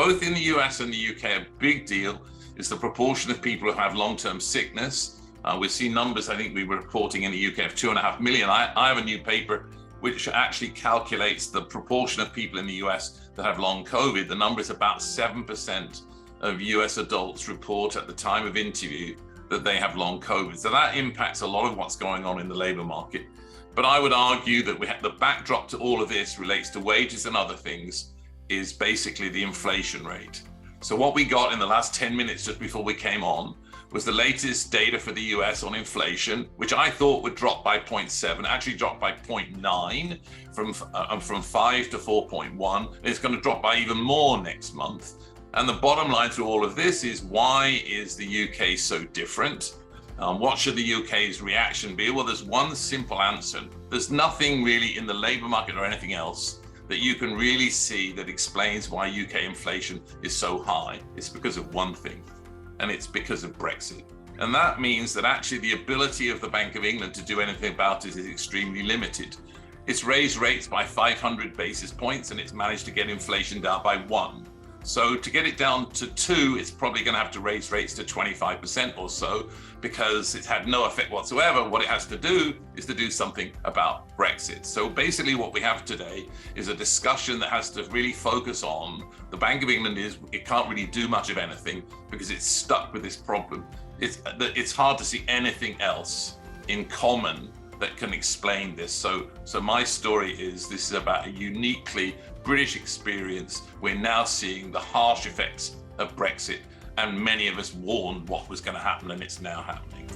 both in the US and the UK, a big deal is the proportion of people who have long-term sickness. We've seen numbers, I think we were reporting in the UK of 2.5 million. I have a new paper which actually calculates the proportion of people in the US that have long COVID. The number is about 7% of US adults report at the time of interview that they have long COVID. So that impacts a lot of what's going on in the labor market. But I would argue that the backdrop to all of this relates to wages and other things, is basically the inflation rate. So what we got in the last 10 minutes just before we came on was the latest data for the US on inflation, which I thought would drop by 0.7, actually dropped by 0.9 from 5 to 4.1. It's going to drop by even more next month. And the bottom line through all of this is, why is the UK so different? What should the UK's reaction be? Well, there's one simple answer. There's nothing really in the labor market or anything else that you can really see that explains why UK inflation is so high. It's because of one thing, and it's because of Brexit. And that means that actually the ability of the Bank of England to do anything about it is extremely limited. It's raised rates by 500 basis points, and it's managed to get inflation down by 1. So to get it down to 2, it's probably going to have to raise rates to 25% or so, because it's had no effect whatsoever. What it has to do is to do something about Brexit. So basically what we have today is a discussion that has to really focus on the Bank of England. It can't really do much of anything because it's stuck with this problem. It's hard to see anything else in common that can explain this. So my story is, this is about a uniquely British experience. We're now seeing the harsh effects of Brexit, and many of us warned what was going to happen, and it's now happening.